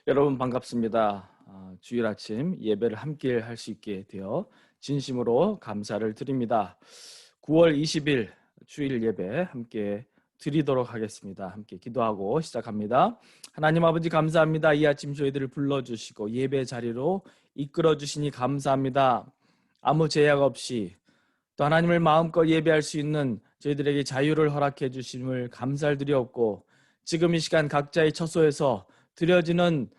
여러분 반갑습니다. 주일 아침 예배를 함께 할 수 있게 되어 진심으로 감사를 드립니다. 9월 20일 주일 예배 함께 드리도록 하겠습니다. 함께 기도하고 시작합니다. 하나님 아버지 감사합니다. 이 아침 저희들을 불러주시고 예배 자리로 이끌어 주시니 감사합니다. 아무 제약 없이 또 하나님을 마음껏 예배할 수 있는 저희들에게 자유를 허락해 주심을 감사를 드리옵고, 지금 이 시간 각자의 처소에서 드려지는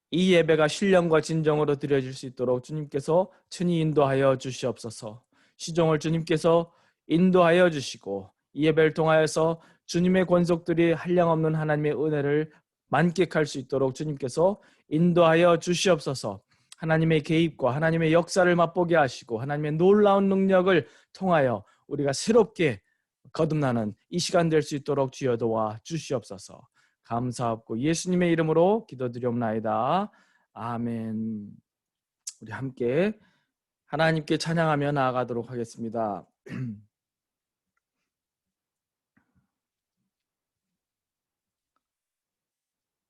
이 예배가 신령과 진정으로 드려질 수 있도록 주님께서 친히 인도하여 주시옵소서. 시종을 주님께서 인도하여 주시고, 이 예배를 통하여서 주님의 권속들이 한량없는 하나님의 은혜를 만끽할 수 있도록 주님께서 인도하여 주시옵소서. 하나님의 개입과 하나님의 역사를 맛보게 하시고 하나님의 놀라운 능력을 통하여 우리가 새롭게 거듭나는 이 시간 될 수 있도록 주여 도와 주시옵소서. 감사하고 예수님의 이름으로 기도드리옵나이다. 아멘. 우리 함께 하나님께 찬양하며 나아가도록 하겠습니다.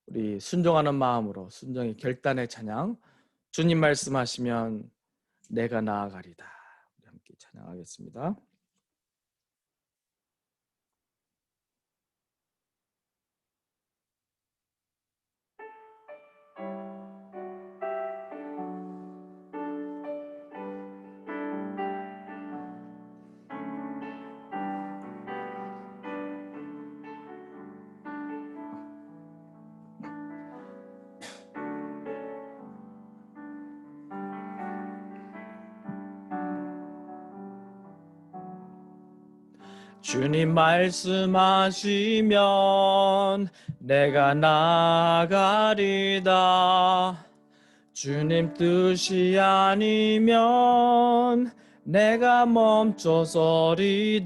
우리 순종하는 마음으로 순종의 결단의 찬양, 주님 말씀하시면 내가 나아가리다. 우리 함께 찬양하겠습니다. 주님 말씀하시면 내가 나아가리다. 주님 뜻이 아니면 내가 멈춰서리다.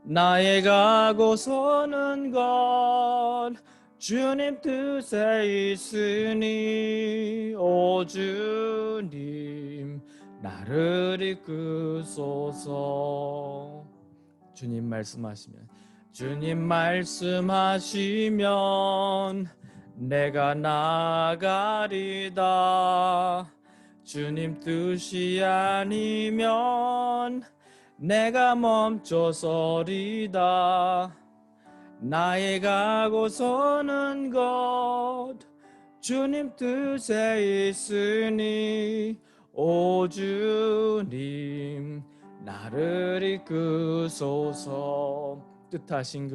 나의 가고 서는 것 주님 뜻에 있으니, 오 주님 나를 이끄소서. 주님 말씀하시면 내가 나아가리다. 주님 뜻이 아니면 내가 멈춰서리다. 나의 가고 서는 것 주님 뜻에 있으니, 오 주님 나를 이끄소서. 뜻하신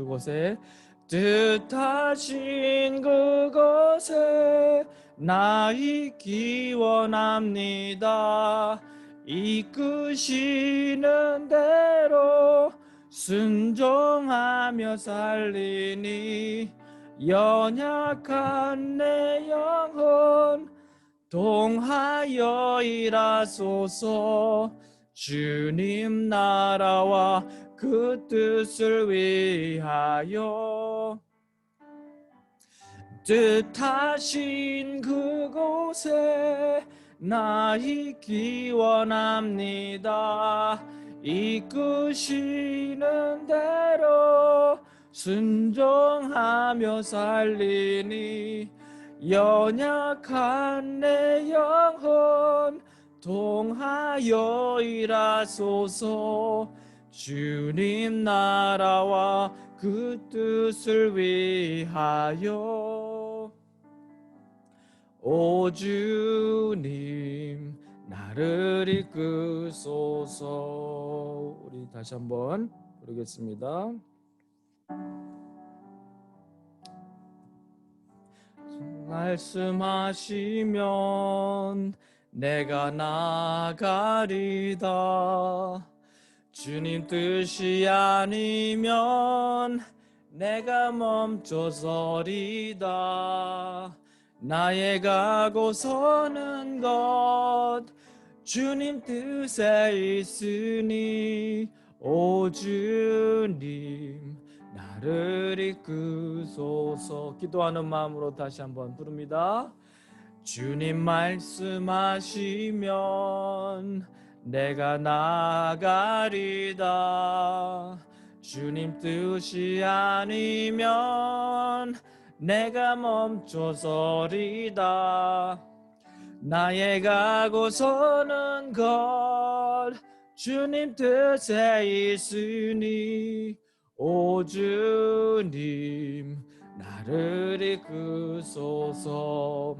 그곳에 나 있기 원합니다. 이끄시는 대로 순종하며 살리니, 연약한 내 영혼 동하여 일하소서. 주님 나라와 그 뜻을 위하여 뜻하신 그곳에 나 있기 원합니다. 이끄시는 대로 순종하며 살리니, 연약한 내 영혼 동하여 일하소서. 주님 나라와 그 뜻을 위하여, 오 주님 나를 이끄소서. 우리 다시 한번 부르겠습니다. 말씀하시면 내가 나아가리다. 주님 뜻이 아니면 내가 멈춰서리다. 나의 가고 서는 것 주님 뜻에 있으니, 오 주님 나를 이끄소서. 기도하는 마음으로 다시 한번 부릅니다. 주님 말씀하시면 내가 나아가리다. 주님 뜻이 아니면 내가 멈춰서리다. 나의 가고 서는 것 주님 뜻에 있으니 오 주님 나를 이끄소서.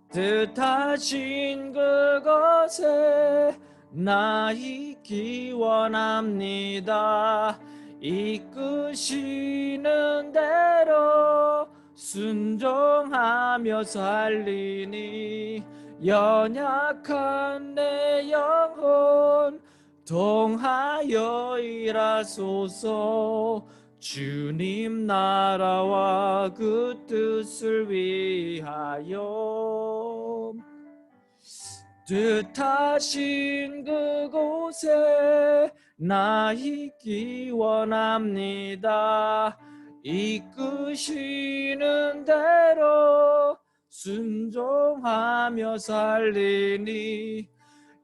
뜻하신 그것에 나 있기 원합니다. 이끄시는 대로 순종하며 살리니 연약한 내 영혼 동하여 일하소서. 주님 나라와 그 뜻을 위하여 뜻하신 그곳에 나 있기 원합니다. 이끄시는 대로 순종하며 살리니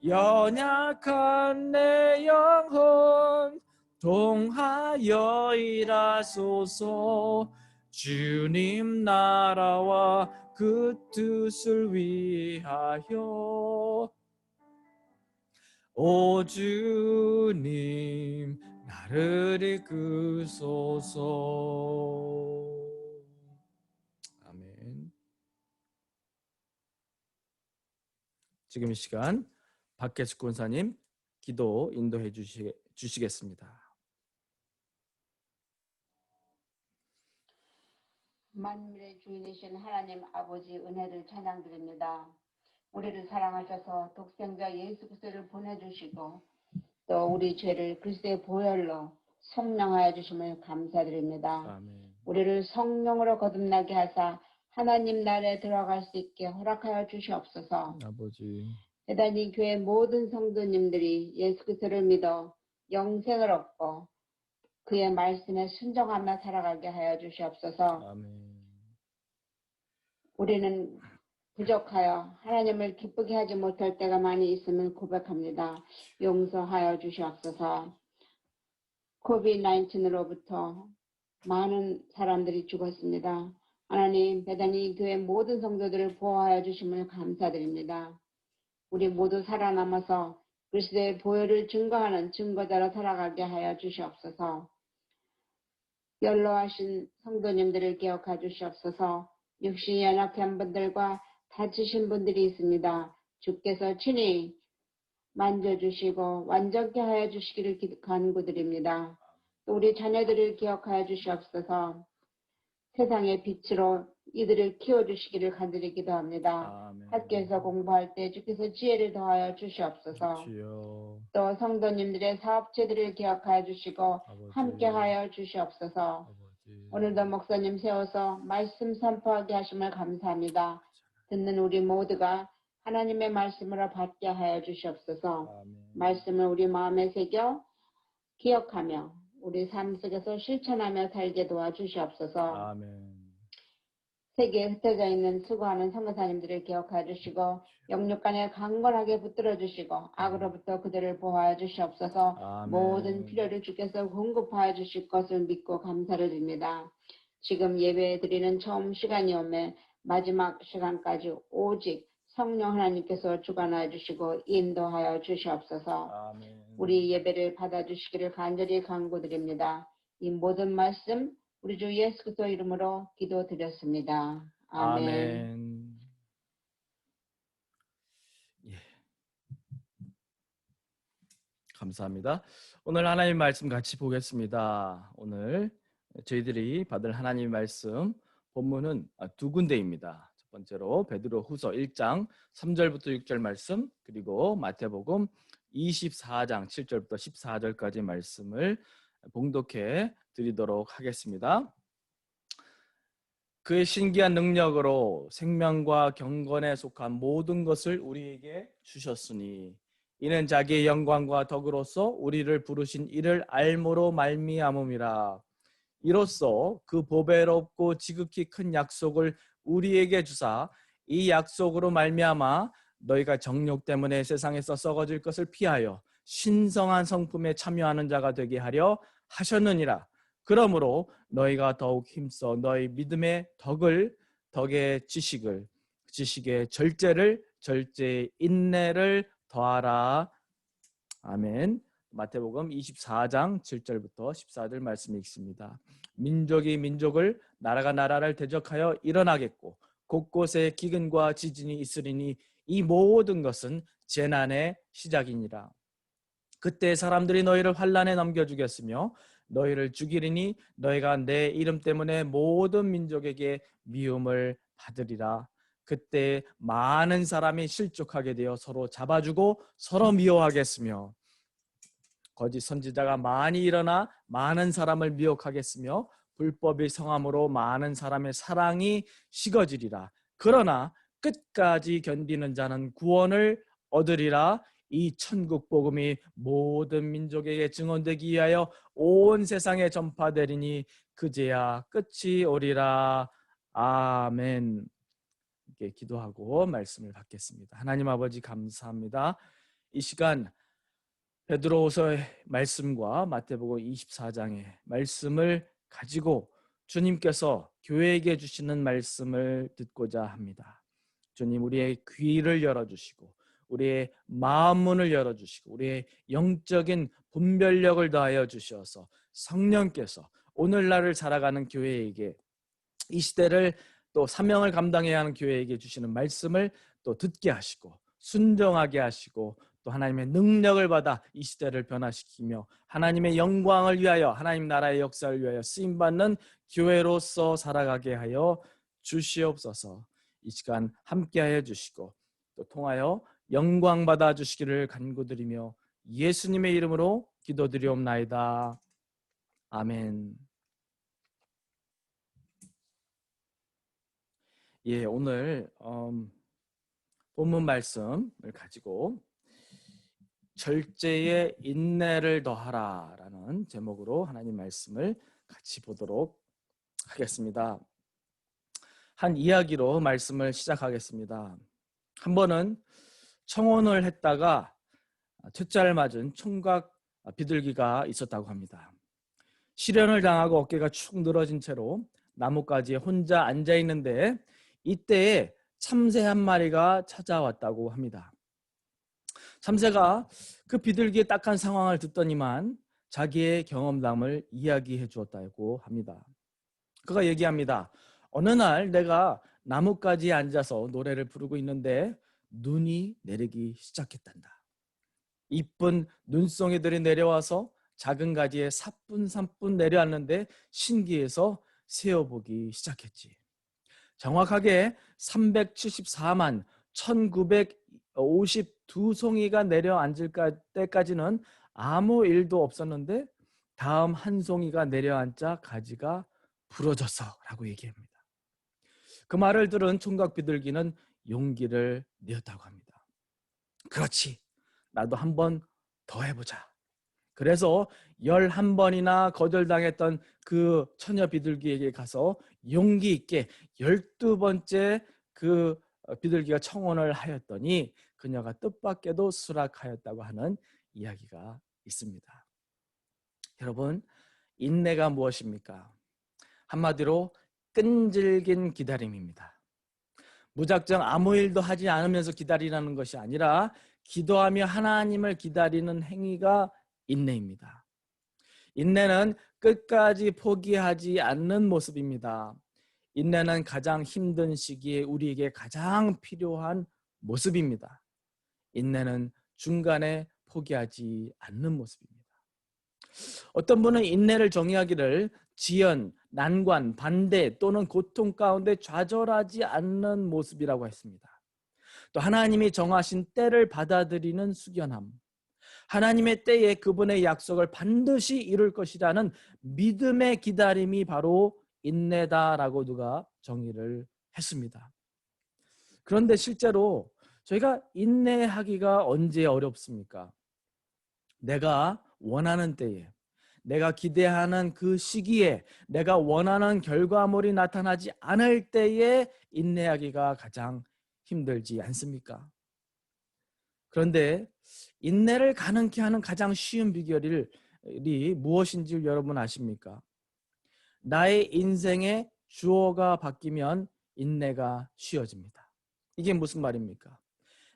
연약한 내 영혼 동하여 일하소서. 주님 나라와 그 뜻을 위하여 오 주님 나를 이끄소서. 아멘. 지금 이 시간 박계숙 권사님 기도 인도해 주시겠습니다. 만물의 주인이신 하나님 아버지 은혜를 찬양드립니다. 우리를 사랑하셔서 독생자 예수 그리스도를 보내주시고 또 우리 죄를 그리스도의 보혈로 성령하여 주심을 감사드립니다. 아멘. 우리를 성령으로 거듭나게 하사 하나님 나라에 들어갈 수 있게 허락하여 주시옵소서. 아버지. 대단히 교회 모든 성도님들이 예수 그리스도를 믿어 영생을 얻고 그의 말씀에 순종하며 살아가게 하여 주시옵소서. 아멘. 우리는 부족하여 하나님을 기쁘게 하지 못할 때가 많이 있음을 고백합니다. 용서하여 주시옵소서. 코비드-19로부터 많은 사람들이 죽었습니다. 하나님, 대단히 교회 모든 성도들을 보호하여 주심을 감사드립니다. 우리 모두 살아남아서 그리스도의 보혈을 증거하는 증거자로 살아가게 하여 주시옵소서. 연로하신 성도님들을 기억해 주시옵소서. 육신이 연약한 분들과 다치신 분들이 있습니다. 주께서 친히 만져주시고 완전케 하여 주시기를 간구드립니다. 또 우리 자녀들을 기억하여 주시옵소서. 세상의 빛으로 이들을 키워주시기를 간절히 기도합니다. 아멘. 학교에서 공부할 때 주께서 지혜를 더하여 주시옵소서. 주여. 또 성도님들의 사업체들을 기억하여 주시고 아버지. 함께하여 주시옵소서. 아버지. 오늘도 목사님 세워서 말씀 선포하게 하심을 감사합니다. 듣는 우리 모두가 하나님의 말씀으로 받게 하여 주시옵소서. 아멘. 말씀을 우리 마음에 새겨 기억하며 우리 삶 속에서 실천하며 살게 도와주시옵소서. 아멘. 세계에 흩어져 있는 수고하는 선교사님들을 기억하여 주시고 영육간에 강건하게 붙들어 주시고 악으로부터 그들을 보호하여 주시옵소서. 아멘. 모든 필요를 주께서 공급하여 주실 것을 믿고 감사를 드립니다. 지금 예배 드리는 처음 시간이 오매 마지막 시간까지 오직 성령 하나님께서 주관하여 주시고 인도하여 주시옵소서. 아멘. 우리 예배를 받아주시기를 간절히 간구드립니다. 이 모든 말씀 우리 주 예수 그리스도 이름으로 기도드렸습니다. 아멘. 아멘. 예. 감사합니다. 오늘 하나님 말씀 같이 보겠습니다. 오늘 저희들이 받을 하나님 말씀 본문은 두 군데입니다. 첫 번째로 베드로후서 1장 3절부터 6절 말씀, 그리고 마태복음 24장 7절부터 14절까지 말씀을 봉독해 드리도록 하겠습니다. 그의 신기한 능력으로 생명과 경건에 속한 모든 것을 우리에게 주셨으니 이는 자기의 영광과 덕으로서 우리를 부르신 이를 알므로 말미암음이라. 이로써 그 보배롭고 지극히 큰 약속을 우리에게 주사 이 약속으로 말미암아 너희가 정욕 때문에 세상에서 썩어질 것을 피하여 신성한 성품에 참여하는 자가 되게 하려 하셨느니라. 그러므로 너희가 더욱 힘써 너희 믿음의 덕의 지식의 절제의 인내를 더하라. 아멘. 마태복음 24장 7절부터 14절 말씀이 있습니다. 민족이 민족을 나라가 나라를 대적하여 일어나겠고 곳곳에 기근과 지진이 있으리니 이 모든 것은 재난의 시작이니라. 그때 사람들이 너희를 환난에 넘겨주겠으며 너희를 죽이리니 너희가 내 이름 때문에 모든 민족에게 미움을 받으리라. 그때 많은 사람이 실족하게 되어 서로 잡아주고 서로 미워하겠으며 거짓 선지자가 많이 일어나 많은 사람을 미혹하겠으며 불법이 성함으로 많은 사람의 사랑이 식어지리라. 그러나 끝까지 견디는 자는 구원을 얻으리라. 이 천국 복음이 모든 민족에게 증언되기 위하여 온 세상에 전파되리니 그제야 끝이 오리라. 아멘. 이렇게 기도하고 말씀을 받겠습니다. 하나님 아버지 감사합니다. 이 시간 베드로후서의 말씀과 마태복음 24장의 말씀을 가지고 주님께서 교회에게 주시는 말씀을 듣고자 합니다. 주님, 우리의 귀를 열어주시고 우리의 마음 문을 열어주시고 우리의 영적인 분별력을 더하여 주셔서 성령께서 오늘날을 살아가는 교회에게 이 시대를 또 사명을 감당해야 하는 교회에게 주시는 말씀을 또 듣게 하시고 순종하게 하시고 또 하나님의 능력을 받아 이 시대를 변화시키며 하나님의 영광을 위하여 하나님 나라의 역사를 위하여 쓰임받는 교회로서 살아가게 하여 주시옵소서. 이 시간 함께하여 주시고 또 통하여 영광 받아 주시기를 간구드리며 예수님의 이름으로 기도드리옵나이다. 아멘. 예, 오늘 본문 말씀을 가지고 절제의 인내를 더하라라는 제목으로 하나님 말씀을 같이 보도록 하겠습니다. 한 이야기로 말씀을 시작하겠습니다. 한 번은 청혼을 했다가 퇴짜를 맞은 총각 비둘기가 있었다고 합니다. 실연을 당하고 어깨가 축 늘어진 채로 나뭇가지에 혼자 앉아 있는데 이때에 참새 한 마리가 찾아왔다고 합니다. 참새가 그 비둘기의 딱한 상황을 듣더니만 자기의 경험담을 이야기해 주었다고 합니다. 그가 얘기합니다. 어느 날 내가 나뭇가지에 앉아서 노래를 부르고 있는데 눈이 내리기 시작했단다. 이쁜 눈송이들이 내려와서 작은 가지에 사뿐사뿐 내려앉는데 신기해서 세어보기 시작했지. 정확하게 374만 1952송이가 내려앉을 때까지는 아무 일도 없었는데 다음 한 송이가 내려앉자 가지가 부러졌어 라고 얘기합니다. 그 말을 들은 총각 비둘기는 용기를 내었다고 합니다. 그렇지, 나도 한번 더 해보자. 그래서 11번이나 거절당했던 그 처녀 비둘기에게 가서 용기 있게 12번째 그 비둘기가 청혼을 하였더니 그녀가 뜻밖에도 수락하였다고 하는 이야기가 있습니다. 여러분, 인내가 무엇입니까? 한마디로 끈질긴 기다림입니다. 무작정 아무 일도 하지 않으면서 기다리라는 것이 아니라 기도하며 하나님을 기다리는 행위가 인내입니다. 인내는 끝까지 포기하지 않는 모습입니다. 인내는 가장 힘든 시기에 우리에게 가장 필요한 모습입니다. 인내는 중간에 포기하지 않는 모습입니다. 어떤 분은 인내를 정의하기를 지연, 난관, 반대 또는 고통 가운데 좌절하지 않는 모습이라고 했습니다. 또 하나님이 정하신 때를 받아들이는 숙연함, 하나님의 때에 그분의 약속을 반드시 이룰 것이라는 믿음의 기다림이 바로 인내다라고 누가 정의를 했습니다. 그런데 실제로 저희가 인내하기가 언제 어렵습니까? 내가 원하는 때에, 내가 기대하는 그 시기에, 내가 원하는 결과물이 나타나지 않을 때에 인내하기가 가장 힘들지 않습니까? 그런데 인내를 가능케 하는 가장 쉬운 비결이 무엇인지 여러분 아십니까? 나의 인생의 주어가 바뀌면 인내가 쉬워집니다. 이게 무슨 말입니까?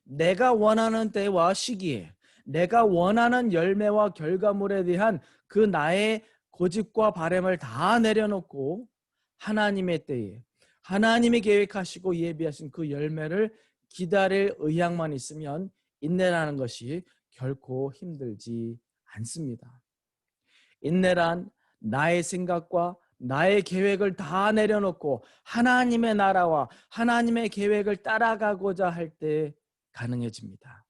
내가 원하는 때와 시기에 내가 원하는 열매와 결과물에 대한 그 나의 고집과 바람을 다 내려놓고 하나님의 때에 하나님이 계획하시고 예비하신 그 열매를 기다릴 의향만 있으면 인내라는 것이 결코 힘들지 않습니다. 인내란 나의 생각과 나의 계획을 다 내려놓고 하나님의 나라와 하나님의 계획을 따라가고자 할 때 가능해집니다.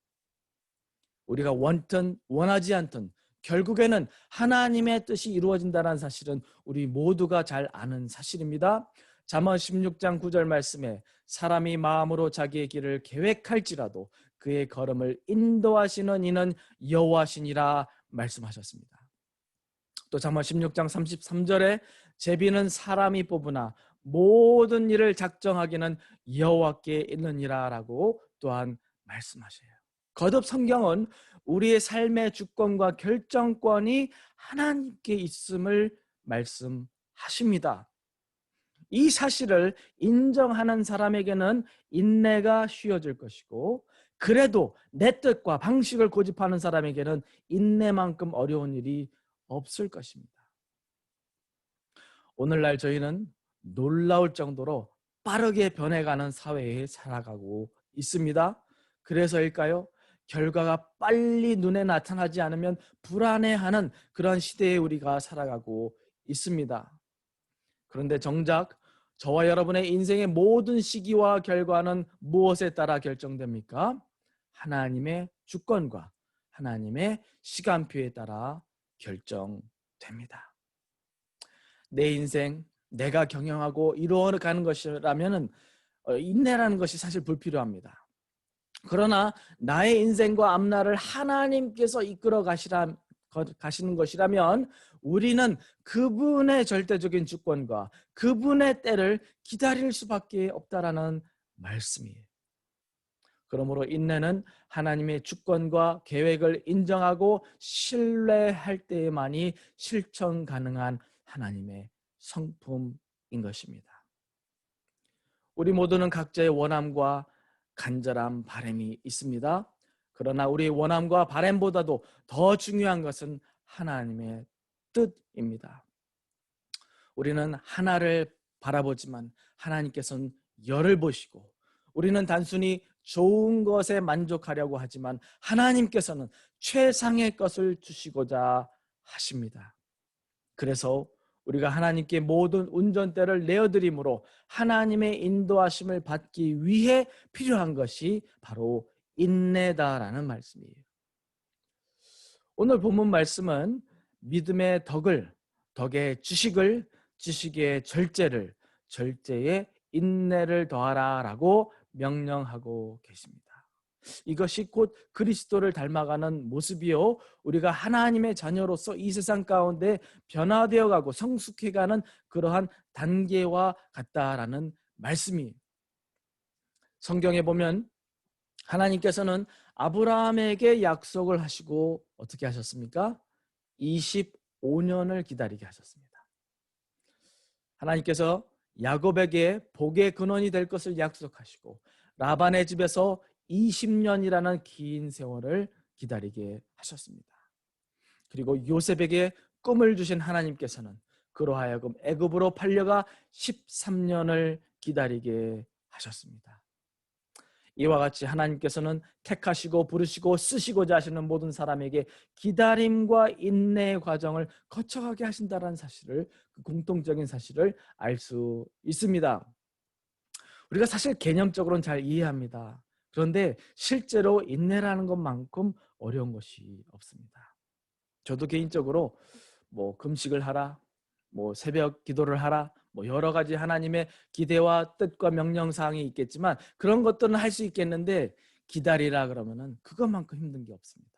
우리가 원든 원하지 않든 결국에는 하나님의 뜻이 이루어진다는 사실은 우리 모두가 잘 아는 사실입니다. 잠언 16장 9절 말씀에 사람이 마음으로 자기의 길을 계획할지라도 그의 걸음을 인도하시는 이는 여호와시니라 말씀하셨습니다. 또 잠언 16장 33절에 제비는 사람이 뽑으나 모든 일을 작정하기는 여호와께 있느니라라고 또한 말씀하셔요. 거듭 성경은 우리의 삶의 주권과 결정권이 하나님께 있음을 말씀하십니다. 이 사실을 인정하는 사람에게는 인내가 쉬워질 것이고, 그래도 내 뜻과 방식을 고집하는 사람에게는 인내만큼 어려운 일이 없을 것입니다. 오늘날 저희는 놀라울 정도로 빠르게 변해가는 사회에 살아가고 있습니다. 그래서일까요? 결과가 빨리 눈에 나타나지 않으면 불안해하는 그런 시대에 우리가 살아가고 있습니다. 그런데 정작 저와 여러분의 인생의 모든 시기와 결과는 무엇에 따라 결정됩니까? 하나님의 주권과 하나님의 시간표에 따라 결정됩니다. 내 인생, 내가 경영하고 이루어가는 것이라면 인내라는 것이 사실 불필요합니다. 그러나 나의 인생과 앞날을 하나님께서 이끌어 가시는 것이라면 우리는 그분의 절대적인 주권과 그분의 때를 기다릴 수밖에 없다라는 말씀이에요. 그러므로 인내는 하나님의 주권과 계획을 인정하고 신뢰할 때에만이 실천 가능한 하나님의 성품인 것입니다. 우리 모두는 각자의 원함과 간절한 바람이 있습니다. 그러나 우리의 원함과 바람보다도 더 중요한 것은 하나님의 뜻입니다. 우리는 하나를 바라보지만 하나님께서는 열을 보시고, 우리는 단순히 좋은 것에 만족하려고 하지만 하나님께서는 최상의 것을 주시고자 하십니다. 그래서 우리가 하나님께 모든 운전대를 내어드림으로 하나님의 인도하심을 받기 위해 필요한 것이 바로 인내다라는 말씀이에요. 오늘 본문 말씀은 믿음의 덕의 지식을, 지식의 절제를, 절제의 인내를 더하라라고 명령하고 계십니다. 이것이 곧 그리스도를 닮아가는 모습이요, 우리가 하나님의 자녀로서 이 세상 가운데 변화되어 가고 성숙해가는 그러한 단계와 같다라는 말씀이에요. 성경에 보면 하나님께서는 아브라함에게 약속을 하시고 어떻게 하셨습니까? 25년을 기다리게 하셨습니다. 하나님께서 야곱에게 복의 근원이 될 것을 약속하시고 라반의 집에서 20년이라는 긴 세월을 기다리게 하셨습니다. 그리고 요셉에게 꿈을 주신 하나님께서는 그로 하여금 애굽으로 팔려가 13년을 기다리게 하셨습니다. 이와 같이 하나님께서는 택하시고 부르시고 쓰시고자 하시는 모든 사람에게 기다림과 인내의 과정을 거쳐가게 하신다는 사실을, 그 공통적인 사실을 알 수 있습니다. 우리가 사실 개념적으로는 잘 이해합니다. 그런데 실제로 인내라는 것만큼 어려운 것이 없습니다. 저도 개인적으로 금식을 하라, 새벽 기도를 하라, 여러 가지 하나님의 기대와 뜻과 명령사항이 있겠지만 그런 것들은 할 수 있겠는데 기다리라 그러면은 그것만큼 힘든 게 없습니다.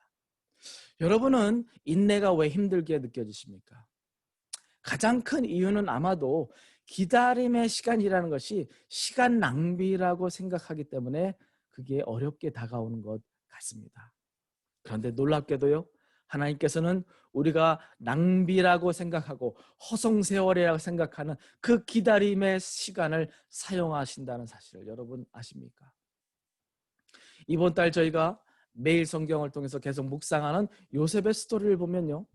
여러분은 인내가 왜 힘들게 느껴지십니까? 가장 큰 이유는 아마도 기다림의 시간이라는 것이 시간 낭비라고 생각하기 때문에 그게 어렵게 다가오는 것 같습니다. 그런데 놀랍게도요, 하나님께서는 우리가 낭비라고 생각하고 허송세월이라고 생각하는 그 기다림의 시간을 사용하신다는 사실을 여러분 아십니까? 이번 달 저희가 매일 성경을 통해서 계속 묵상하는 요셉의 스토리를 보면요,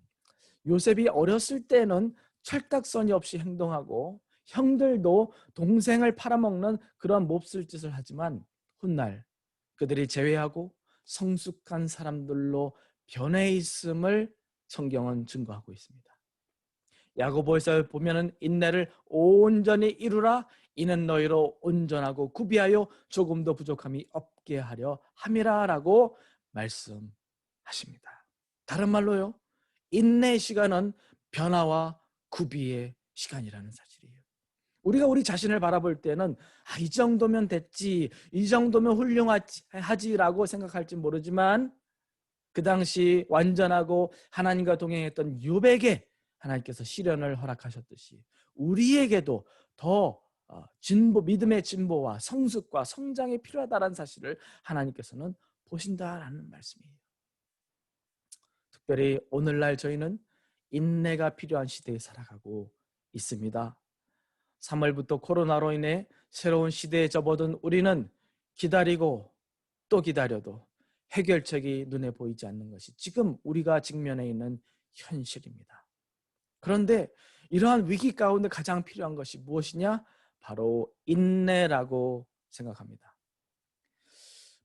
요셉이 어렸을 때는 철딱서니 없이 행동하고 형들도 동생을 팔아먹는 그런 몹쓸 짓을 하지만 훗날 그들이 제외하고 성숙한 사람들로 변해 있음을 성경은 증거하고 있습니다. 야고보에서 보면은 인내를 온전히 이루라, 이는 너희로 온전하고 구비하여 조금도 부족함이 없게 하려 함이라라고 말씀하십니다. 다른 말로요, 인내의 시간은 변화와 구비의 시간이라는 사실이에요. 우리가 우리 자신을 바라볼 때는 이 정도면 됐지, 이 정도면 훌륭하지라고 생각할지 모르지만 그 당시 완전하고 하나님과 동행했던 욥에게 하나님께서 시련을 허락하셨듯이 우리에게도 더 믿음의 진보와 성숙과 성장이 필요하다는 사실을 하나님께서는 보신다라는 말씀이에요. 특별히 오늘날 저희는 인내가 필요한 시대에 살아가고 있습니다. 3월부터 코로나로 인해 새로운 시대에 접어든 우리는 기다리고 또 기다려도 해결책이 눈에 보이지 않는 것이 지금 우리가 직면해 있는 현실입니다. 그런데 이러한 위기 가운데 가장 필요한 것이 무엇이냐? 바로 인내라고 생각합니다.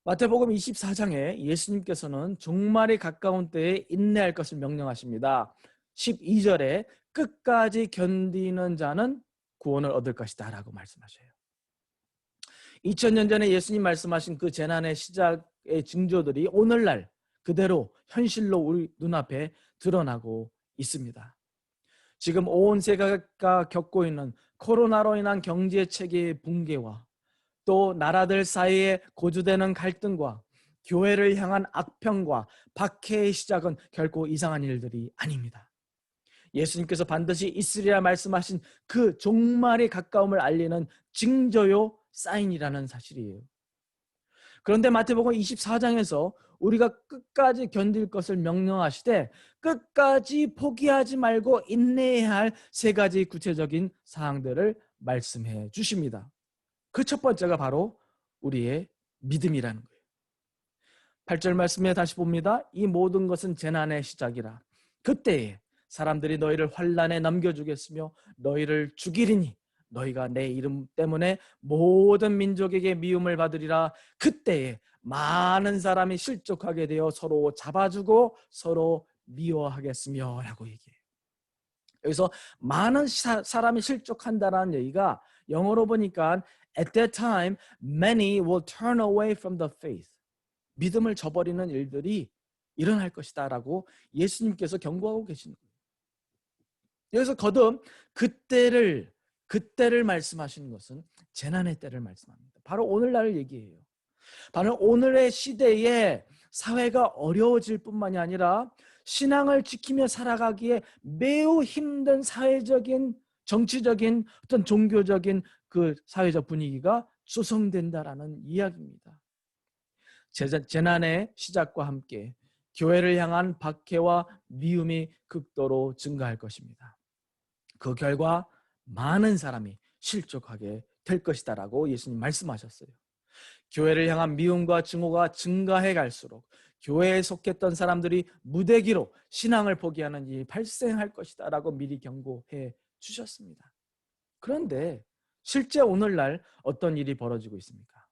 마태복음 24장에 예수님께서는 종말이 가까운 때에 인내할 것을 명령하십니다. 12절에 끝까지 견디는 자는 구원을 얻을 것이다 라고 말씀하셔요. 2000년 전에 예수님 말씀하신 그 재난의 시작의 징조들이 오늘날 그대로 현실로 우리 눈앞에 드러나고 있습니다. 지금 온 세계가 겪고 있는 코로나로 인한 경제 체계의 붕괴와 또 나라들 사이에 고조되는 갈등과 교회를 향한 악평과 박해의 시작은 결코 이상한 일들이 아닙니다. 예수님께서 반드시 있으리라 말씀하신 그 종말이 가까움을 알리는 징조요 사인이라는 사실이에요. 그런데 마태복음 24장에서 우리가 끝까지 견딜 것을 명령하시되 끝까지 포기하지 말고 인내해야 할 세 가지 구체적인 사항들을 말씀해 주십니다. 그 첫 번째가 바로 우리의 믿음이라는 거예요. 8절 말씀에 다시 봅니다. 이 모든 것은 재난의 시작이라. 그때에 사람들이 너희를 환난에 넘겨주겠으며 너희를 죽이리니 너희가 내 이름 때문에 모든 민족에게 미움을 받으리라. 그때에 많은 사람이 실족하게 되어 서로 잡아주고 서로 미워하겠으며 라고 얘기해요. 여기서 많은 사람이 실족한다라는 얘기가 영어로 보니까 at that time many will turn away from the faith. 믿음을 저버리는 일들이 일어날 것이다 라고 예수님께서 경고하고 계시는 거예요. 여기서 거듭 그때를 말씀하시는 것은 재난의 때를 말씀합니다. 바로 오늘날을 얘기해요. 바로 오늘의 시대에 사회가 어려워질 뿐만이 아니라 신앙을 지키며 살아가기에 매우 힘든 사회적인, 정치적인, 어떤 종교적인 그 사회적 분위기가 조성된다라는 이야기입니다. 재난의 시작과 함께 교회를 향한 박해와 미움이 극도로 증가할 것입니다. 그 결과 많은 사람이 실족하게 될 것이다라고 예수님 말씀하셨어요. 교회를 향한 미움과 증오가 증가해 갈수록 교회에 속했던 사람들이 무대기로 신앙을 포기하는 일이 발생할 것이다라고 미리 경고해 주셨습니다. 그런데 실제 오늘날 어떤 일이 벌어지고 있습니까?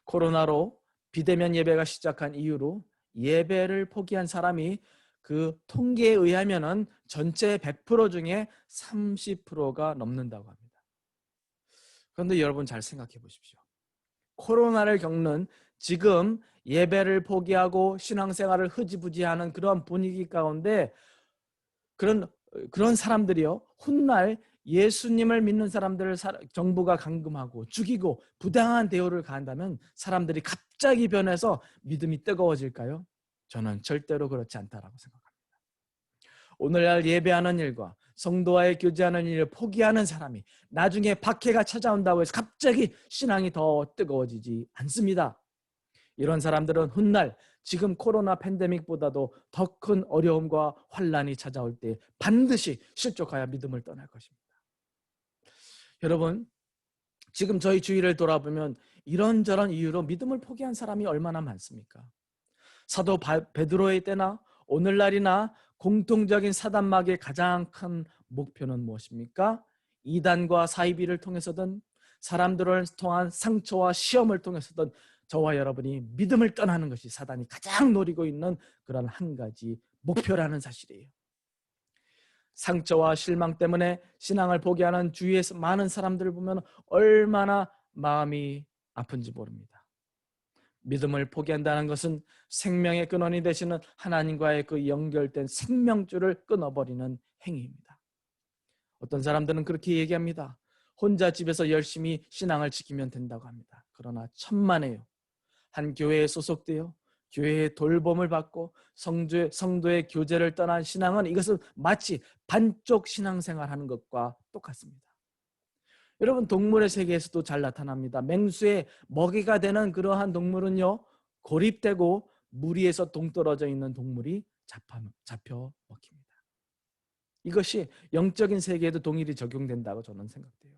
코로나로 비대면 예배가 시작한 이후로 예배를 포기한 사람이 그 통계에 의하면은 전체 100% 중에 30%가 넘는다고 합니다. 그런데 여러분 잘 생각해 보십시오. 코로나를 겪는 지금 예배를 포기하고 신앙생활을 흐지부지하는 그런 분위기 가운데 그런 사람들이요, 훗날 예수님을 믿는 사람들을 정부가 감금하고 죽이고 부당한 대우를 가한다면 사람들이 갑자기 변해서 믿음이 뜨거워질까요? 저는 절대로 그렇지 않다라고 생각합니다. 오늘날 예배하는 일과 성도와의 교제하는 일을 포기하는 사람이 나중에 박해가 찾아온다고 해서 갑자기 신앙이 더 뜨거워지지 않습니다. 이런 사람들은 훗날 지금 코로나 팬데믹보다도 더 큰 어려움과 환란이 찾아올 때 반드시 실족하여 믿음을 떠날 것입니다. 여러분, 지금 저희 주위를 돌아보면 이런저런 이유로 믿음을 포기한 사람이 얼마나 많습니까? 사도 베드로의 때나 오늘날이나 공통적인 사단막의 가장 큰 목표는 무엇입니까? 이단과 사이비를 통해서든 사람들을 통한 상처와 시험을 통해서든 저와 여러분이 믿음을 떠나는 것이 사단이 가장 노리고 있는 그런 한 가지 목표라는 사실이에요. 상처와 실망 때문에 신앙을 포기하는 주위에서 많은 사람들을 보면 얼마나 마음이 아픈지 모릅니다. 믿음을 포기한다는 것은 생명의 근원이 되시는 하나님과의 그 연결된 생명줄을 끊어버리는 행위입니다. 어떤 사람들은 그렇게 얘기합니다. 혼자 집에서 열심히 신앙을 지키면 된다고 합니다. 그러나 천만에요. 한 교회에 소속되어 교회의 돌봄을 받고 성도의 교제를 떠난 신앙은 이것은 마치 반쪽 신앙생활하는 것과 똑같습니다. 여러분, 동물의 세계에서도 잘 나타납니다. 맹수의 먹이가 되는 그러한 동물은요, 고립되고 무리에서 동떨어져 있는 동물이 잡혀 먹힙니다. 이것이 영적인 세계에도 동일히 적용된다고 저는 생각돼요.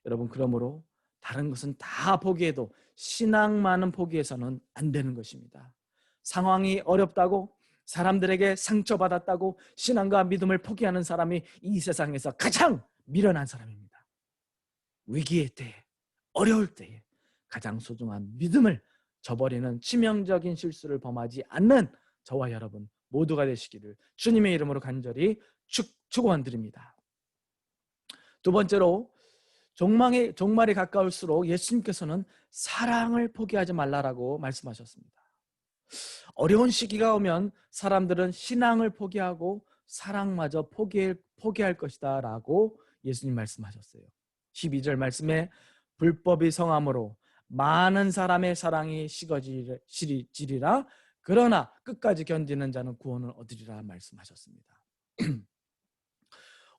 여러분, 그러므로 다른 것은 다 포기해도 신앙만은 포기해서는 안 되는 것입니다. 상황이 어렵다고 사람들에게 상처받았다고 신앙과 믿음을 포기하는 사람이 이 세상에서 가장 미련한 사람입니다. 위기의 때에, 어려울 때에 가장 소중한 믿음을 저버리는 치명적인 실수를 범하지 않는 저와 여러분 모두가 되시기를 주님의 이름으로 간절히 축원드립니다. 두 번째로, 종말이 가까울수록 예수님께서는 사랑을 포기하지 말라라고 말씀하셨습니다. 어려운 시기가 오면 사람들은 신앙을 포기하고 사랑마저 포기할 것이다 라고 예수님 말씀하셨어요. 12절 말씀에 불법이 성함으로 많은 사람의 사랑이 식어지리라 그러나 끝까지 견디는 자는 구원을 얻으리라 말씀하셨습니다.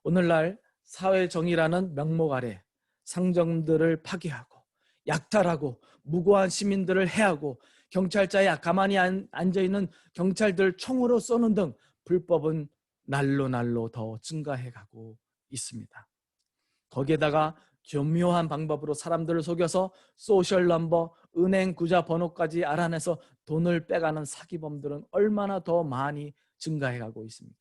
오늘날 사회 정의라는 명목 아래 상점들을 파괴하고 약탈하고 무고한 시민들을 해하고 경찰차에 가만히 앉아있는 경찰들 총으로 쏘는 등 불법은 날로 더 증가해가고 있습니다. 거기에다가 교묘한 방법으로 사람들을 속여서 소셜 넘버, 은행 구자 번호까지 알아내서 돈을 빼가는 사기범들은 얼마나 더 많이 증가해가고 있습니까?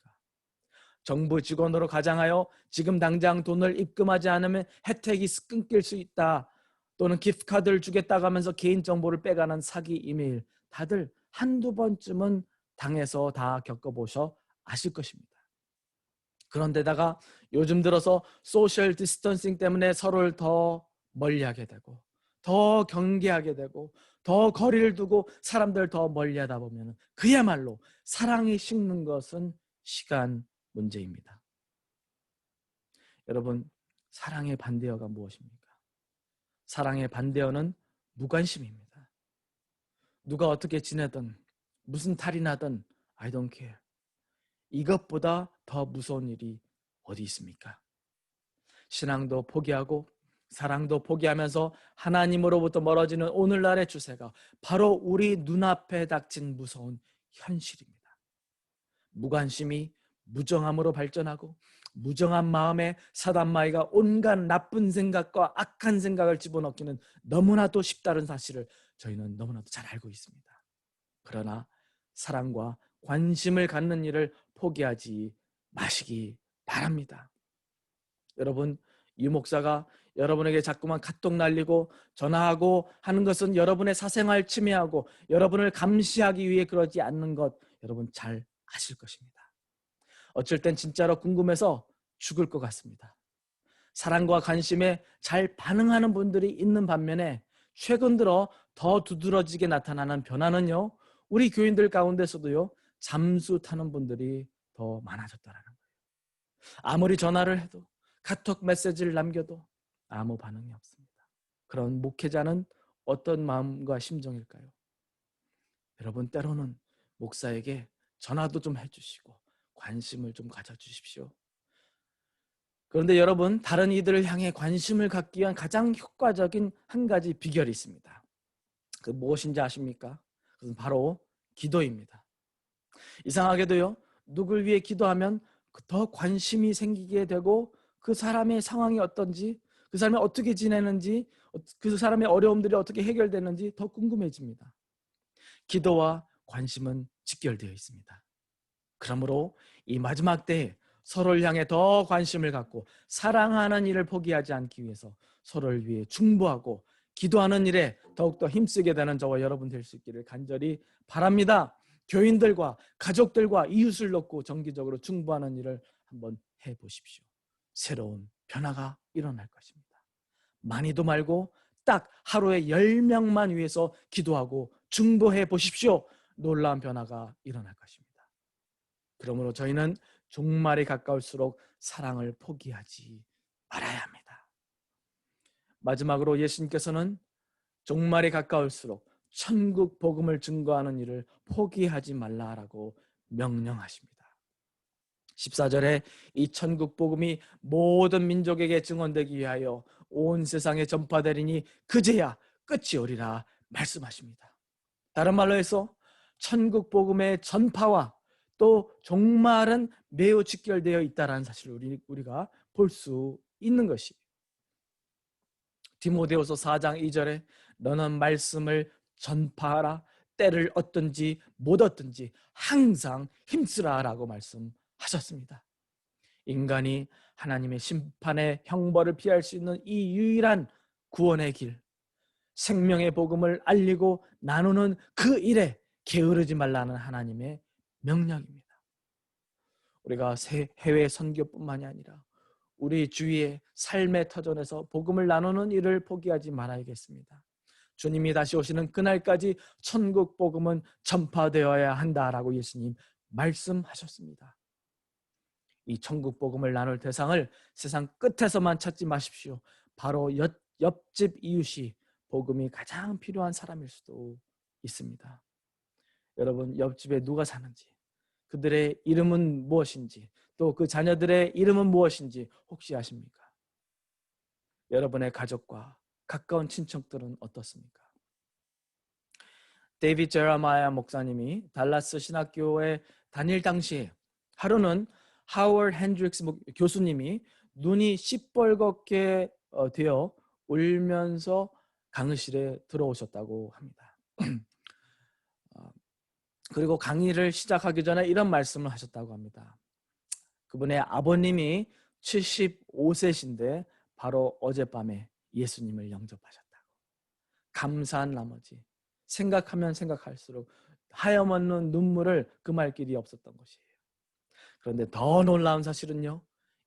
정부 직원으로 가장하여 지금 당장 돈을 입금하지 않으면 혜택이 끊길 수 있다. 또는 기프트카드를 주겠다고 하면서 개인정보를 빼가는 사기 이메일, 다들 한두 번쯤은 당해서 다 겪어보셔 아실 것입니다. 그런데다가 요즘 들어서 소셜 디스턴싱 때문에 서로를 더 멀리하게 되고 더 경계하게 되고 더 거리를 두고 사람들 더 멀리하다 보면 그야말로 사랑이 식는 것은 시간 문제입니다. 여러분, 사랑의 반대어가 무엇입니까? 사랑의 반대어는 무관심입니다. 누가 어떻게 지내든 무슨 탈이 나든 I don't care. 이것보다 더 무서운 일이 어디 있습니까? 신앙도 포기하고 사랑도 포기하면서 하나님으로부터 멀어지는 오늘날의 추세가 바로 우리 눈앞에 닥친 무서운 현실입니다. 무관심이 무정함으로 발전하고 무정한 마음에 사단마귀가 온갖 나쁜 생각과 악한 생각을 집어넣기는 너무나도 쉽다는 사실을 저희는 너무나도 잘 알고 있습니다. 그러나 사랑과 관심을 갖는 일을 포기하지 마시기 바랍니다. 여러분, 유 목사가 여러분에게 자꾸만 카톡 날리고 전화하고 하는 것은 여러분의 사생활 침해하고 여러분을 감시하기 위해 그러지 않는 것 여러분 잘 아실 것입니다. 어쩔 땐 진짜로 궁금해서 죽을 것 같습니다. 사랑과 관심에 잘 반응하는 분들이 있는 반면에 최근 들어 더 두드러지게 나타나는 변화는요, 우리 교인들 가운데서도요, 잠수 타는 분들이 더 많아졌다는 거예요. 아무리 전화를 해도 카톡 메시지를 남겨도 아무 반응이 없습니다. 그런 목회자는 어떤 마음과 심정일까요? 여러분, 때로는 목사에게 전화도 좀 해주시고 관심을 좀 가져주십시오. 그런데 여러분, 다른 이들을 향해 관심을 갖기 위한 가장 효과적인 한 가지 비결이 있습니다. 그 무엇인지 아십니까? 그것은 바로 기도입니다. 이상하게도요, 누굴 위해 기도하면 더 관심이 생기게 되고 그 사람의 상황이 어떤지, 그 사람이 어떻게 지내는지, 그 사람의 어려움들이 어떻게 해결되는지 더 궁금해집니다. 기도와 관심은 직결되어 있습니다. 그러므로 이 마지막 때에 서로를 향해 더 관심을 갖고 사랑하는 일을 포기하지 않기 위해서 서로를 위해 중보하고 기도하는 일에 더욱더 힘쓰게 되는 저와 여러분 될 수 있기를 간절히 바랍니다. 교인들과 가족들과 이웃을 놓고 정기적으로 중보하는 일을 한번 해보십시오. 새로운 변화가 일어날 것입니다. 많이도 말고 딱 하루에 10명만 위해서 기도하고 중보해 보십시오. 놀라운 변화가 일어날 것입니다. 그러므로 저희는 종말이 가까울수록 사랑을 포기하지 말아야 합니다. 마지막으로 예수님께서는 종말이 가까울수록 천국 복음을 증거하는 일을 포기하지 말라라고 명령하십니다. 14절에 이 천국 복음이 모든 민족에게 증언되기 위하여 온 세상에 전파되리니 그제야 끝이 오리라 말씀하십니다. 다른 말로 해서 천국 복음의 전파와 또 종말은 매우 직결되어 있다는 사실을 우리가 볼 수 있는 것이, 디모데후서 4장 2절에 너는 말씀을 전파하라, 때를 얻든지 못 얻든지 항상 힘쓰라라고 말씀하셨습니다. 인간이 하나님의 심판의 형벌을 피할 수 있는 이 유일한 구원의 길, 생명의 복음을 알리고 나누는 그 일에 게으르지 말라는 하나님의 명령입니다. 우리가 해외 선교뿐만이 아니라 우리 주위의 삶의 터전에서 복음을 나누는 일을 포기하지 말아야겠습니다. 주님이 다시 오시는 그날까지 천국 복음은 전파되어야 한다라고 예수님 말씀하셨습니다. 이 천국 복음을 나눌 대상을 세상 끝에서만 찾지 마십시오. 바로 옆집 이웃이 복음이 가장 필요한 사람일 수도 있습니다. 여러분, 옆집에 누가 사는지, 그들의 이름은 무엇인지, 또 그 자녀들의 이름은 무엇인지 혹시 아십니까? 여러분의 가족과 가까운 친척들은 어떻습니까? 데이비드 제라마야 목사님이 달라스 신학교에 다닐 당시에 하루는 하워드 핸드릭스 교수님이 눈이 시뻘겋게 되어 울면서 강의실에 들어오셨다고 합니다. 그리고 강의를 시작하기 전에 이런 말씀을 하셨다고 합니다. 그분의 아버님이 75세신데 바로 어젯밤에 예수님을 영접하셨다고. 감사한 나머지 생각하면 생각할수록 하염없는 눈물을 금할 길이 없었던 것이에요. 그런데 더 놀라운 사실은요,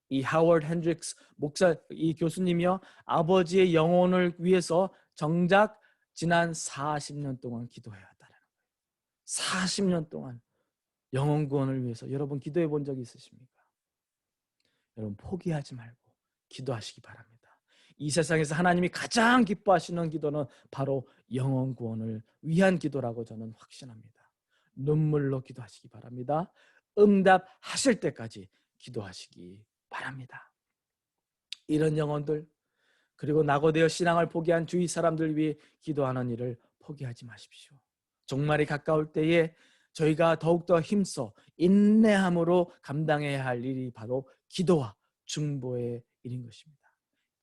이 하워드 핸드릭스 목사, 이 교수님이요, 아버지의 영혼을 위해서 정작 지난 40년 동안 기도해야 한다는 거예요. 40년 동안 영혼 구원을 위해서. 여러분 기도해 본 적이 있으십니까? 여러분 포기하지 말고 기도하시기 바랍니다. 이 세상에서 하나님이 가장 기뻐하시는 기도는 바로 영혼 구원을 위한 기도라고 저는 확신합니다. 눈물로 기도하시기 바랍니다. 응답하실 때까지 기도하시기 바랍니다. 이런 영혼들, 그리고 낙오되어 신앙을 포기한 주위 사람들 위해 기도하는 일을 포기하지 마십시오. 종말이 가까울 때에 저희가 더욱더 힘써 인내함으로 감당해야 할 일이 바로 기도와 중보의 일인 것입니다.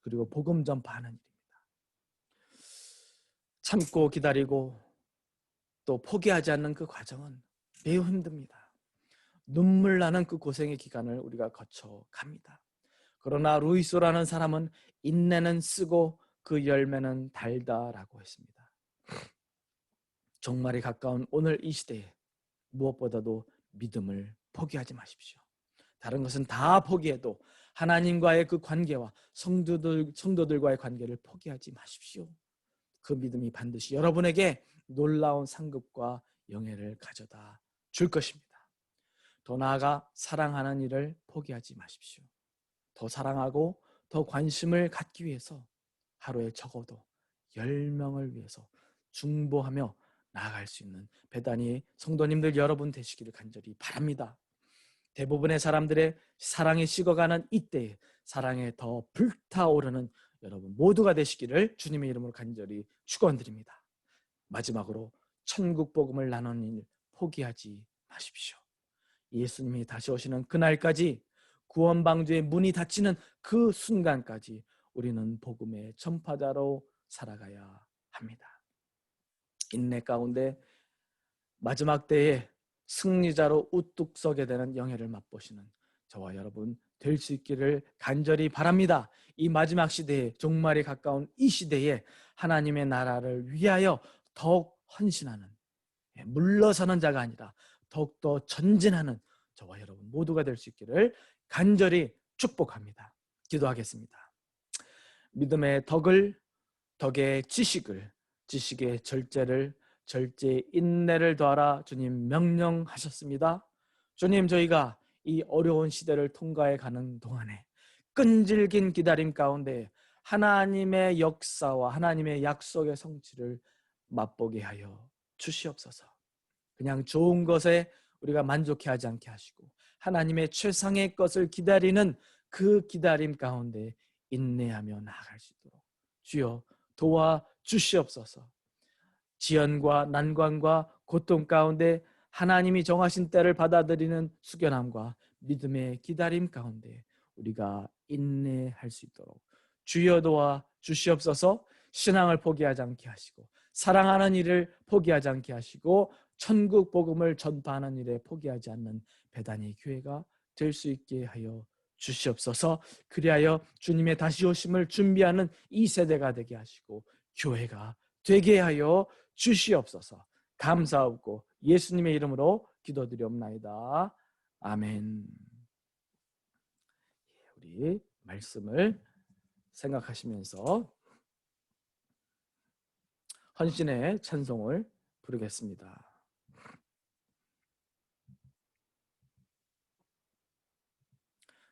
그리고 복음 전파하는 일입니다. 참고 기다리고 또 포기하지 않는 그 과정은 매우 힘듭니다. 눈물 나는 그 고생의 기간을 우리가 거쳐갑니다. 그러나 루이소라는 사람은 인내는 쓰고 그 열매는 달다라고 했습니다. 종말이 가까운 오늘 이 시대에 무엇보다도 믿음을 포기하지 마십시오. 다른 것은 다 포기해도 하나님과의 그 관계와 성도들과의 관계를 포기하지 마십시오. 그 믿음이 반드시 여러분에게 놀라운 상급과 영예를 가져다 줄 것입니다. 더 나아가 사랑하는 일을 포기하지 마십시오. 더 사랑하고 더 관심을 갖기 위해서 하루에 적어도 10명을 위해서 중보하며 나아갈 수 있는 베다니 성도님들 여러분 되시기를 간절히 바랍니다. 대부분의 사람들의 사랑이 식어가는 이때에 사랑에 더 불타오르는 여러분 모두가 되시기를 주님의 이름으로 간절히 축원드립니다. 마지막으로 천국 복음을 나누는 일 포기하지 마십시오. 예수님이 다시 오시는 그날까지, 구원 방주의 문이 닫히는 그 순간까지 우리는 복음의 전파자로 살아가야 합니다. 인내 가운데 마지막 때에 승리자로 우뚝 서게 되는 영예를 맛보시는 저와 여러분 될 수 있기를 간절히 바랍니다. 이 마지막 시대에, 종말이 가까운 이 시대에 하나님의 나라를 위하여 더욱 헌신하는, 물러서는 자가 아니라 더욱더 전진하는 저와 여러분 모두가 될 수 있기를 간절히 축복합니다. 기도하겠습니다. 믿음의 덕을, 덕의 지식을, 지식의 절제를, 절제의 인내를 더하라 주님 명령하셨습니다. 주님, 저희가 이 어려운 시대를 통과해 가는 동안에 끈질긴 기다림 가운데 하나님의 역사와 하나님의 약속의 성취를 맛보게 하여 주시옵소서. 그냥 좋은 것에 우리가 만족해하지 않게 하시고 하나님의 최상의 것을 기다리는 그 기다림 가운데 인내하며 나아갈 수 있도록 주여 도와주시옵소서. 지연과 난관과 고통 가운데 하나님이 정하신 때를 받아들이는 숙연함과 믿음의 기다림 가운데 우리가 인내할 수 있도록 주여 도와주시옵소서. 신앙을 포기하지 않게 하시고 사랑하는 일을 포기하지 않게 하시고 천국 복음을 전파하는 일에 포기하지 않는 베다니 교회가 될 수 있게 하여 주시옵소서. 그리하여 주님의 다시 오심을 준비하는 이 세대가 되게 하시고 교회가 되게 하여 주시옵소서. 감사하고 예수님의 이름으로 기도드리옵나이다. 아멘. 우리 말씀을 생각하시면서 헌신의 찬송을 부르겠습니다.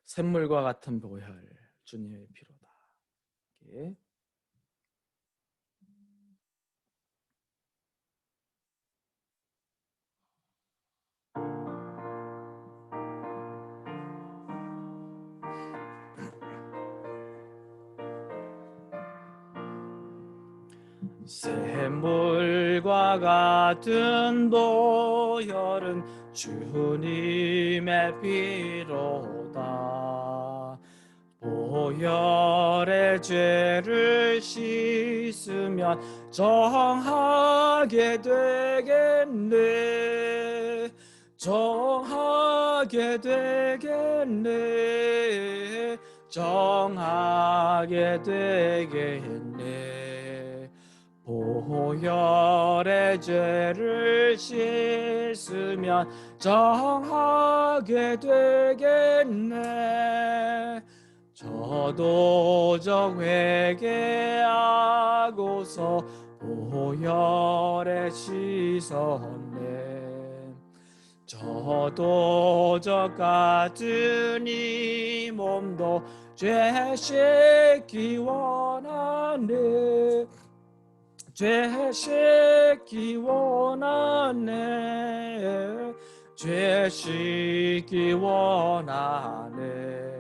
샘물과 같은 보혈 주님의 피로다. 이렇게. 샘물과 같은 보혈은 주님의 피로다. 보혈의 죄를 씻으면 정하게 되겠네. 정하게 되겠네. 정하게 되겠네. 보혈의 죄를 씻으면 정하게 되겠네. 저도적 회개하고서 보혈에 씻었네. 저도적 같은 이 몸도 죄 씻기 원하네. 죄 씻기 원하네. 죄 씻기 원하네.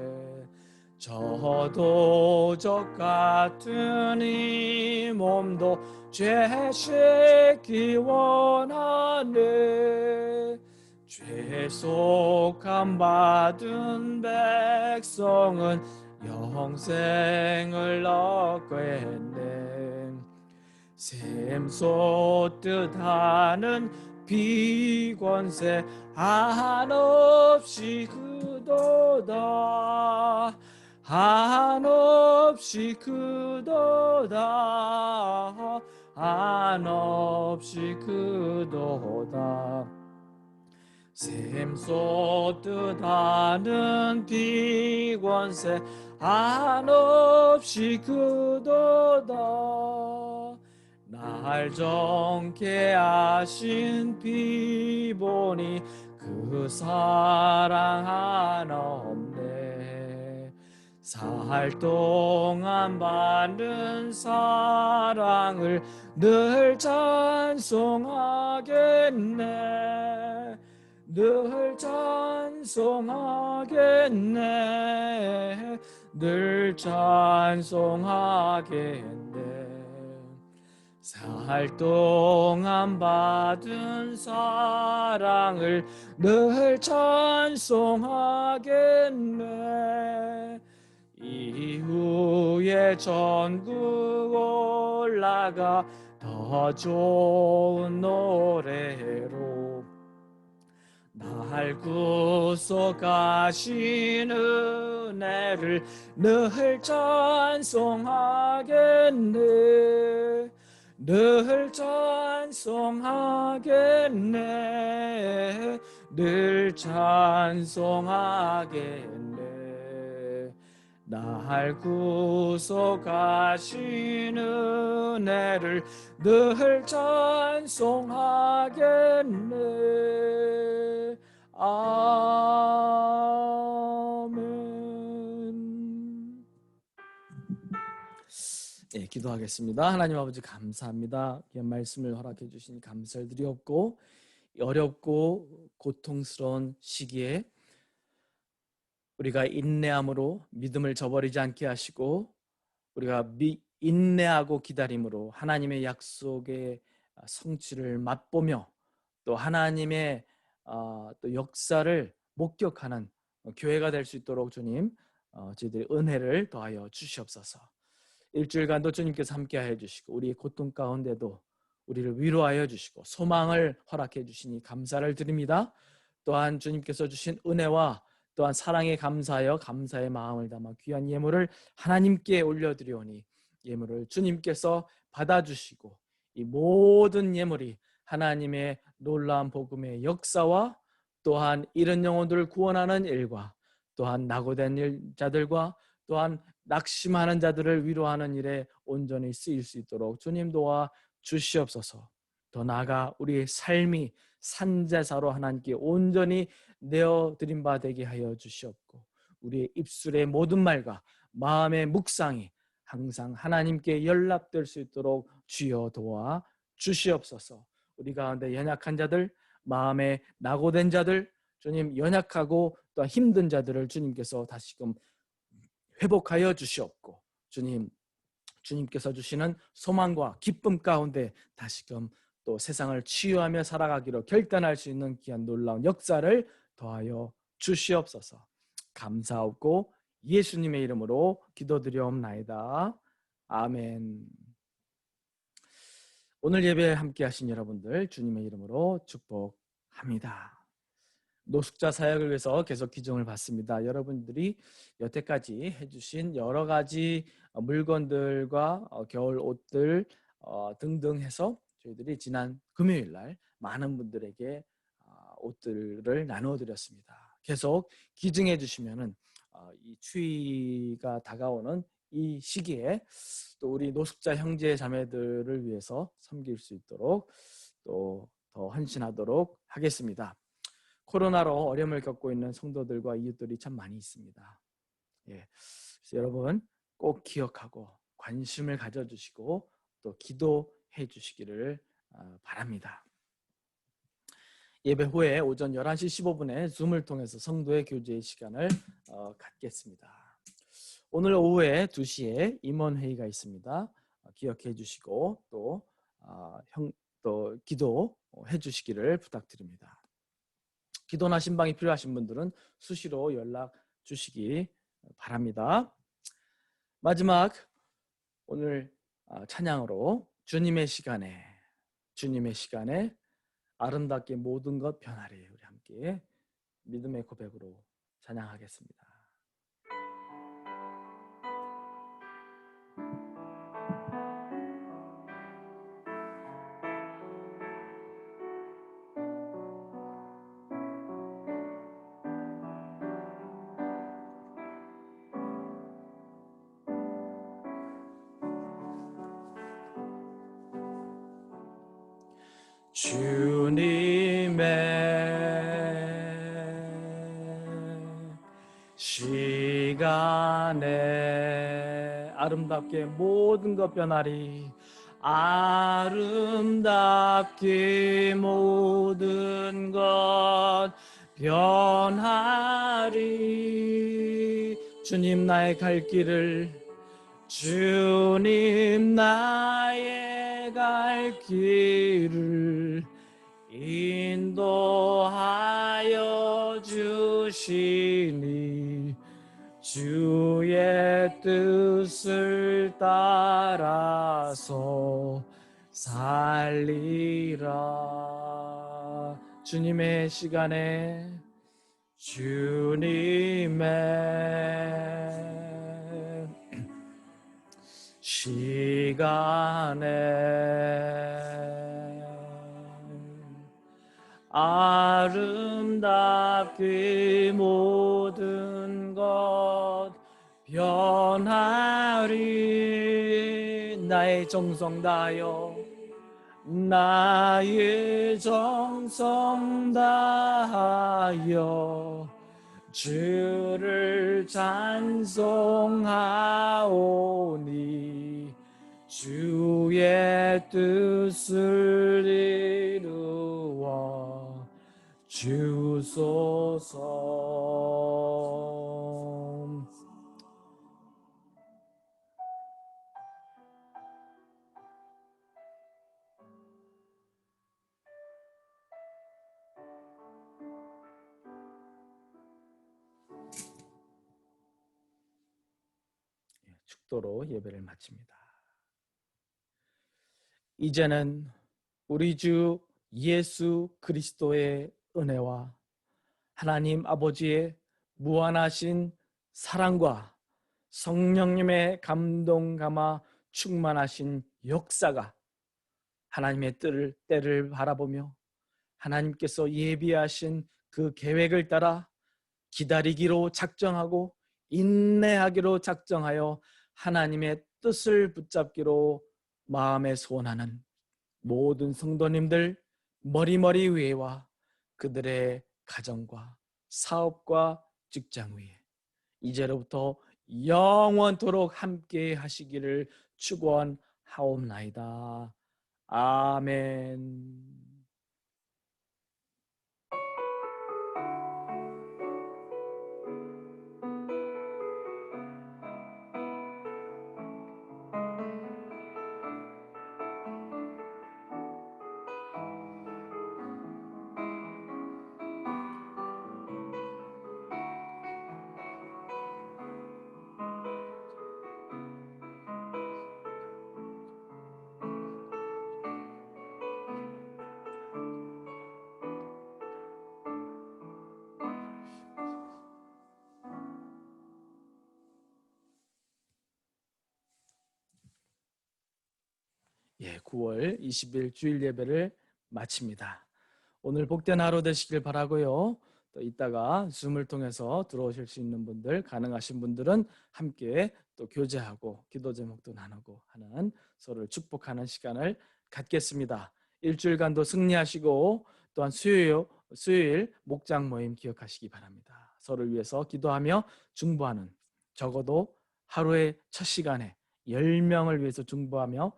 저도적 같은 이 몸도 죄 씻기 원하네. 죄속함 받은 백성은 영생을 얻겠네. 샘솟듯 하는 비권세 한없이 크도다. 한없이 크도다. 한없이 크도다. 샘솟듯 하는 비권세 한없이 크도다. 날 정케 하신 피보니 그 사랑 한없네. 살 동안 받는 사랑을 늘 찬송하겠네. 늘 찬송하겠네. 늘 찬송하겠네. 살 동안 받은 사랑을 늘 찬송하겠네. 이후에 전국 올라가 더 좋은 노래로 날 구속하신 은혜를 늘 찬송하겠네. 늘 찬송하겠네. 늘 찬송하겠네. 날 구속하신 은혜를 늘 찬송하겠네. 아멘. 네, 기도하겠습니다. 하나님 아버지 감사합니다. 귀한 말씀을 허락해 주시니 감사를 드리옵고, 어렵고 고통스러운 시기에 우리가 인내함으로 믿음을 저버리지 않게 하시고, 우리가 인내하고 기다림으로 하나님의 약속의 성취를 맛보며 또 하나님의 또 역사를 목격하는 교회가 될 수 있도록 주님 저희들의 은혜를 더하여 주시옵소서. 일주일간도 주님께서 함께하여 주시고 우리의 고통 가운데도 우리를 위로하여 주시고 소망을 허락해 주시니 감사를 드립니다. 또한 주님께서 주신 은혜와 또한 사랑에 감사하여 감사의 마음을 담아 귀한 예물을 하나님께 올려드리오니 예물을 주님께서 받아주시고 이 모든 예물이 하나님의 놀라운 복음의 역사와 또한 이런 영혼들을 구원하는 일과 또한 낙오된 자들과 또한 낙심하는 자들을 위로하는 일에 온전히 쓰일 수 있도록 주님 도와 주시옵소서. 더 나아가 우리의 삶이 산제사로 하나님께 온전히 내어드린 바 되게 하여 주시옵고 우리의 입술의 모든 말과 마음의 묵상이 항상 하나님께 연락될 수 있도록 주여 도와 주시옵소서. 우리 가운데 연약한 자들, 마음에 낙오된 자들, 주님 연약하고 또 힘든 자들을 주님께서 다시금 회복하여 주시옵고 주님께서 주시는 소망과 기쁨 가운데 다시금 또 세상을 치유하며 살아가기로 결단할 수 있는 귀한 놀라운 역사를 더하여 주시옵소서. 감사하고 예수님의 이름으로 기도드리옵나이다. 아멘. 오늘 예배에 함께 하신 여러분들 주님의 이름으로 축복합니다. 노숙자 사역을 위해서 계속 기증을 받습니다. 여러분들이 여태까지 해주신 여러 가지 물건들과 겨울 옷들 등등 해서 저희들이 지난 금요일 날 많은 분들에게 옷들을 나누어 드렸습니다. 계속 기증해 주시면은 이 추위가 다가오는 이 시기에 또 우리 노숙자 형제 자매들을 위해서 섬길 수 있도록 또 더 헌신하도록 하겠습니다. 코로나로 어려움을 겪고 있는 성도들과 이웃들이 참 많이 있습니다. 예, 그래서 여러분 꼭 기억하고 관심을 가져주시고 또 기도해 주시기를 바랍니다. 예배 후에 오전 11시 15분에 줌을 통해서 성도의 교제의 시간을 갖겠습니다. 오늘 오후에 2시에 임원회의가 있습니다. 기억해 주시고 또 기도해 주시기를 부탁드립니다. 기도나 신방이 필요하신 분들은 수시로 연락 주시기 바랍니다. 마지막 오늘 찬양으로 주님의 시간에 아름답게 모든 것 변하리 우리 함께 믿음의 고백으로 찬양하겠습니다. 주님의 시간에 아름답게 모든 것 변하리 아름답게 모든 것 변하리 주님 나의 갈 길을 주님 나의 갈 길을 인도하여 주시니 주의 뜻을 따라서 살리라. 주님의 시간에 주님의 시간에 아름답게 모든 것 변하리. 나의 정성 다하여 나의 정성 다하여 주를 찬송하오니 주의 뜻을 이루어 주소서. 축도로 예배를 마칩니다. 이제는 우리 주 예수 그리스도의 은혜와 하나님 아버지의 무한하신 사랑과 성령님의 감동 감화 충만하신 역사가 하나님의 때를 바라보며 하나님께서 예비하신 그 계획을 따라 기다리기로 작정하고 인내하기로 작정하여 하나님의 뜻을 붙잡기로 마음에 소원하는 모든 성도님들 머리머리 위에와 그들의 가정과 사업과 직장 위에 이제로부터 영원토록 함께 하시기를 축원하옵나이다. 아멘. 예, 9월 20일 주일 예배를 마칩니다. 오늘 복된 하루 되시길 바라고요. 또 이따가 줌을 통해서 들어오실 수 있는 분들, 가능하신 분들은 함께 또 교제하고 기도 제목도 나누고 하는 서로를 축복하는 시간을 갖겠습니다. 일주일간도 승리하시고 또한 수요일 목장 모임 기억하시기 바랍니다. 서로를 위해서 기도하며 중보하는, 적어도 하루의 첫 시간에 10명을 위해서 중보하며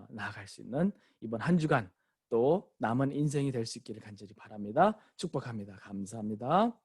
나아갈 수 있는 이번 한 주간 또 남은 인생이 될 수 있기를 간절히 바랍니다. 축복합니다. 감사합니다.